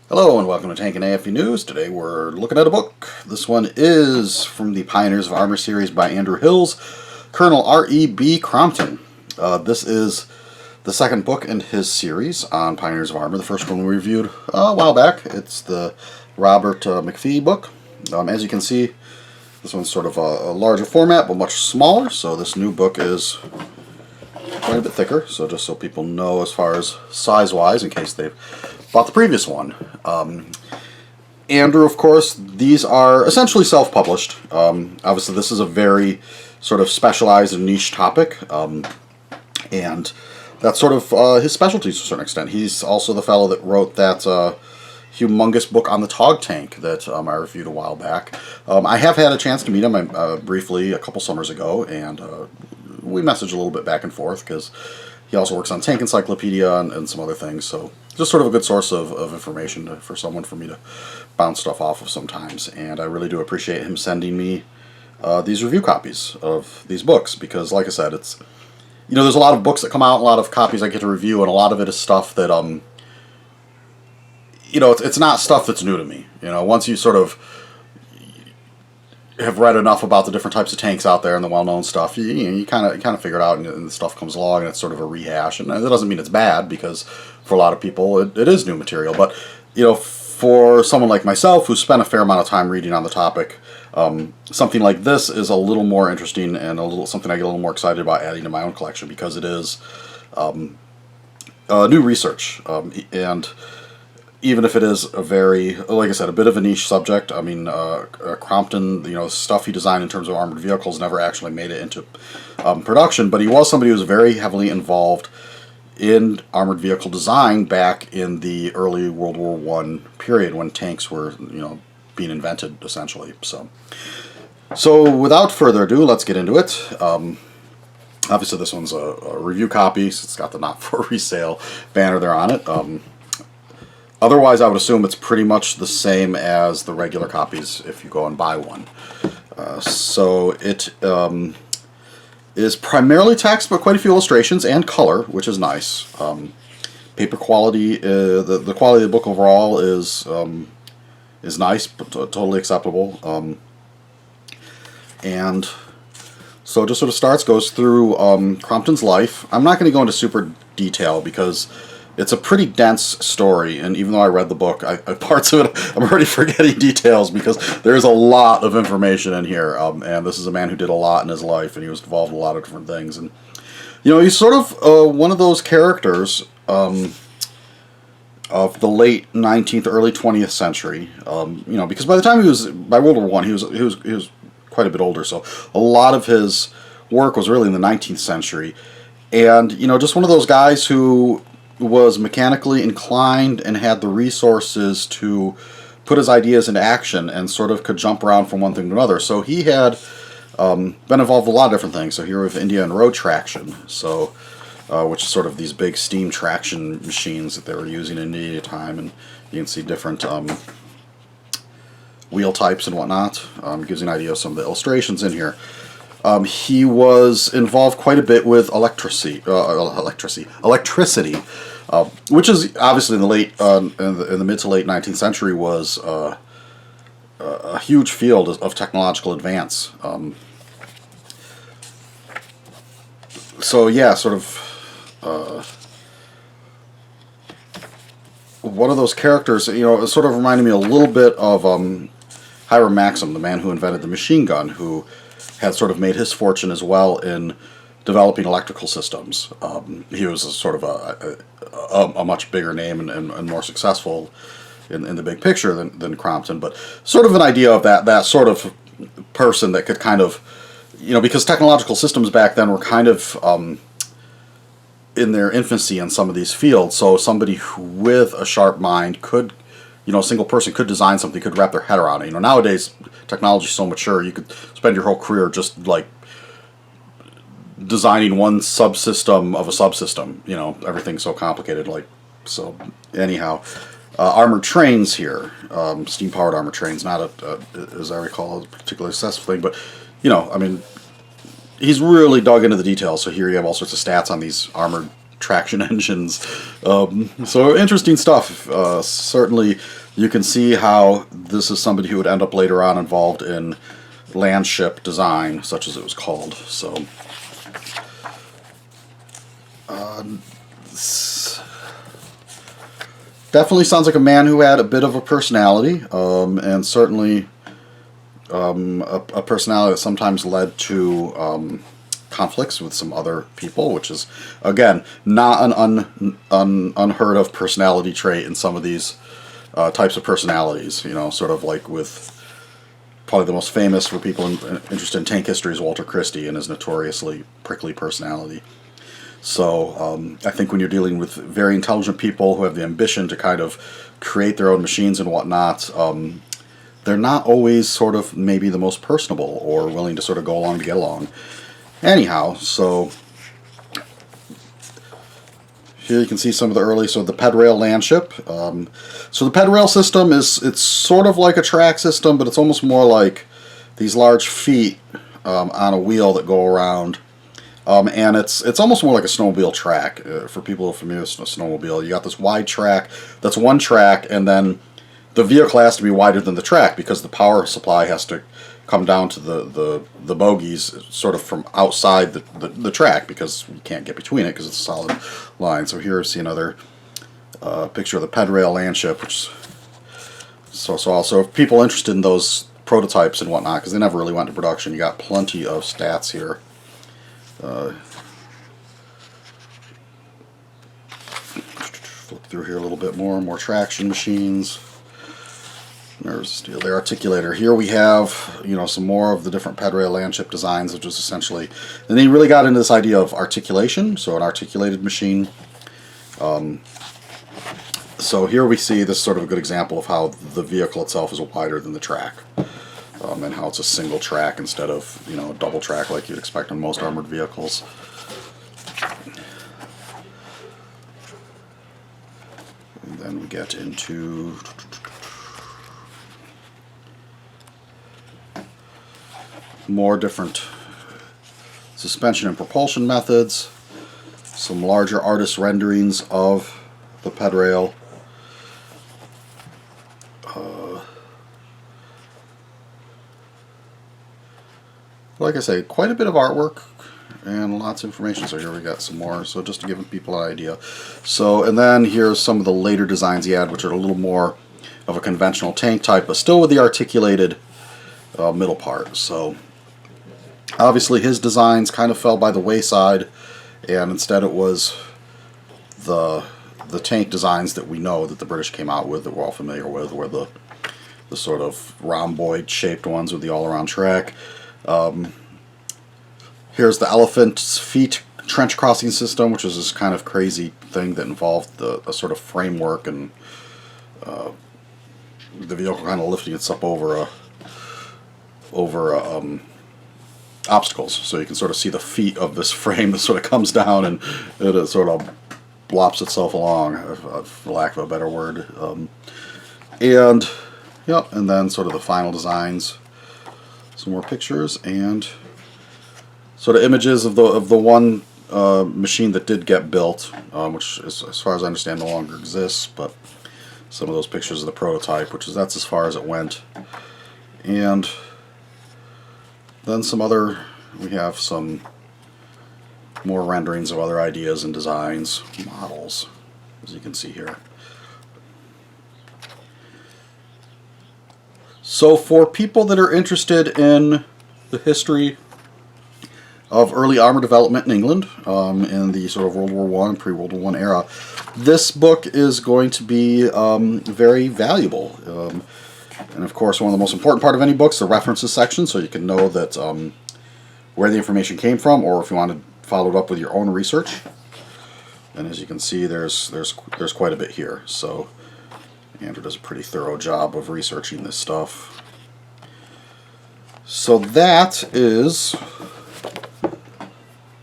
Hello and welcome to Tank and AFV News. Today we're looking at a book. This one is from the Pioneers of Armour series by Andrew Hills, Colonel R.E.B. Crompton. This is the second book in his series on Pioneers of Armour. The first one we reviewed a while back. It's the Robert McPhee book. As you can see, this one's sort of a larger format but much smaller, so this new book is quite a bit thicker, so just so people know as far as size-wise, in case they've bought the previous one. Andrew, of course, these are essentially self-published. Obviously, this is a very sort of specialized and niche topic, and that's sort of his specialty to a certain extent. He's also the fellow that wrote that humongous book on the Tog tank that I reviewed a while back. I have had a chance to meet him briefly a couple summers ago, and we messaged a little bit back and forth because he also works on Tank Encyclopedia and some other things, so just sort of a good source of information for someone for me to bounce stuff off of sometimes. And I really do appreciate him sending me these review copies of these books because, like I said, it's, you know, there's a lot of books that come out, a lot of copies I get to review, and a lot of it is stuff that, you know, it's not stuff that's new to me. You know, once you sort of have read enough about the different types of tanks out there and the well-known stuff, you kind of figure it out, and the stuff comes along, and it's sort of a rehash. And that doesn't mean it's bad, because for a lot of people it is new material. But, you know, for someone like myself who spent a fair amount of time reading on the topic, something like this is a little more interesting and something I get a little more excited about adding to my own collection, because it is new research, and even if it is a very, like I said, a bit of a niche subject. I mean, Crompton, you know, stuff he designed in terms of armored vehicles never actually made it into production, but he was somebody who was very heavily involved in armored vehicle design back in the early World War I period when tanks were, you know, being invented, essentially. So without further ado, let's get into it. Obviously, this one's a review copy, so it's got the not for resale banner there on it. Otherwise, I would assume it's pretty much the same as the regular copies if you go and buy one. So it is primarily text, but quite a few illustrations and color, which is nice. Paper quality, the quality of the book overall is nice, but totally acceptable. And so it just sort of goes through Crompton's life. I'm not going to go into super detail because it's a pretty dense story, and even though I read the book, parts of it I'm already forgetting details because there's a lot of information in here. And this is a man who did a lot in his life, and he was involved in a lot of different things. And you know, he's sort of one of those characters of the late 19th, early 20th century. You know, because by the time by World War I, he was quite a bit older. So a lot of his work was really in the 19th century, and you know, just one of those guys who was mechanically inclined and had the resources to put his ideas into action and sort of could jump around from one thing to another. So he had been involved with a lot of different things. So here we have India and road traction, so which is sort of these big steam traction machines that they were using in India time, and you can see different wheel types and whatnot. Gives you an idea of some of the illustrations in here. He was involved quite a bit with electricity, which is obviously in the mid to late 19th century was a huge field of technological advance. So yeah, sort of one of those characters. You know, it sort of reminded me a little bit of Hiram Maxim, the man who invented the machine gun, who had sort of made his fortune as well in developing electrical systems. He was a sort of a much bigger name and more successful in the big picture than Crompton, but sort of an idea of that sort of person that could kind of, you know, because technological systems back then were kind of in their infancy in some of these fields, so somebody who with a sharp mind could, you know, a single person could design something, could wrap their head around it. You know, nowadays technology is so mature, you could spend your whole career just like designing one subsystem of a subsystem. You know, everything's so complicated. Like, so anyhow, armored trains here, steam-powered armored trains, not as I recall, a particularly successful thing, but you know, I mean, he's really dug into the details. So here you have all sorts of stats on these armored traction engines. So interesting stuff. Certainly you can see how this is somebody who would end up later on involved in land ship design, such as it was called. So definitely sounds like a man who had a bit of a personality, and certainly a personality that sometimes led to conflicts with some other people, which is, again, not an unheard of personality trait in some of these types of personalities. You know, sort of like with probably the most famous for people interested in tank history is Walter Christie and his notoriously prickly personality. So I think when you're dealing with very intelligent people who have the ambition to kind of create their own machines and whatnot, they're not always sort of maybe the most personable or willing to sort of go along to get along. Anyhow, so here you can see some of the early, so the pedrail land ship. So the pedrail system it's sort of like a track system, but it's almost more like these large feet on a wheel that go around. And it's almost more like a snowmobile track. For people who are familiar with a snowmobile, you got this wide track, that's one track, and then the vehicle has to be wider than the track because the power supply has to come down to the bogies sort of from outside the track, because you can't get between it because it's a solid line. So here you see another picture of the pedrail land ship, which so also if people interested in those prototypes and whatnot, because they never really went to production, you got plenty of stats here. Flip through here a little bit more traction machines. There's the articulator. Here we have, you know, some more of the different pedrail land ship designs, which is essentially, and then he really got into this idea of articulation, so an articulated machine. So here we see this sort of a good example of how the vehicle itself is wider than the track. And how it's a single track instead of, you know, a double track like you'd expect on most armored vehicles. And then we get into more different suspension and propulsion methods, some larger artist renderings of the pedrail. Like I say, quite a bit of artwork and lots of information. So here we got some more, so just to give people an idea. So, and then here's some of the later designs he had, which are a little more of a conventional tank type, but still with the articulated middle part. So obviously his designs kind of fell by the wayside, and instead it was the tank designs that we know that the British came out with, that we're all familiar with, were the sort of rhomboid shaped ones with the all-around track. Here's the elephant's feet trench crossing system, which is this kind of crazy thing that involved a sort of framework and the vehicle kind of lifting itself over obstacles, so you can sort of see the feet of this frame that sort of comes down and it sort of blops itself along, for lack of a better word. And yep, and then sort of the final designs. Some more pictures and sort of images of the one machine that did get built, which is, as far as I understand, no longer exists. But some of those pictures of the prototype, that's as far as it went. And then some other, we have some more renderings of other ideas and designs, models, as you can see here. So for people that are interested in the history of early armor development in England, in the sort of World War I, pre-World War I era, this book is going to be very valuable. And of course, one of the most important part of any book is the references section, so you can know that where the information came from, or if you want to follow it up with your own research. And as you can see, there's quite a bit here. So Andrew does a pretty thorough job of researching this stuff. So that is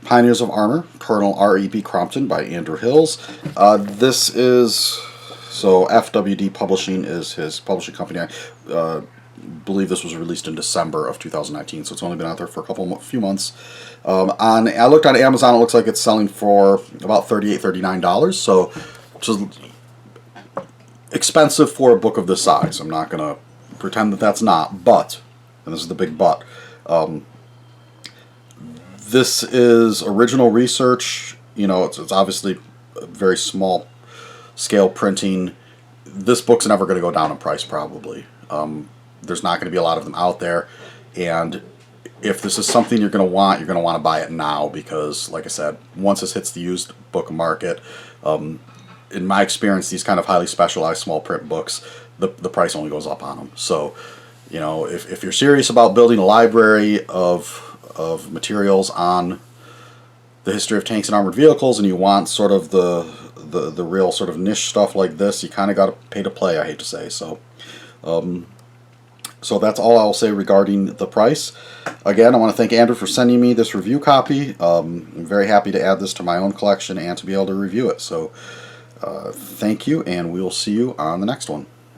Pioneers of Armor, Colonel R.E.B. Crompton by Andrew Hills. This is, so FWD Publishing is his publishing company. believe this was released in December of 2019, so it's only been out there for a few months. I looked on Amazon. It looks like it's selling for about $38, $39, so which is expensive for a book of this size. I'm not gonna pretend that that's not, but, and this is the big but, this is original research. You know, it's obviously a very small scale printing. This book's never going to go down in price, probably. There's not going to be a lot of them out there, and if this is something you're going to want to buy it now, because, like I said, once this hits the used book market, in my experience, these kind of highly specialized small print books, the price only goes up on them. So, you know, if you're serious about building a library of materials on the history of tanks and armored vehicles, and you want sort of the real sort of niche stuff like this, you kind of got to pay to play, I hate to say. So so that's all I'll say regarding the price. Again, I want to thank Andrew for sending me this review copy. I'm very happy to add this to my own collection and to be able to review it. So thank you, and we will see you on the next one.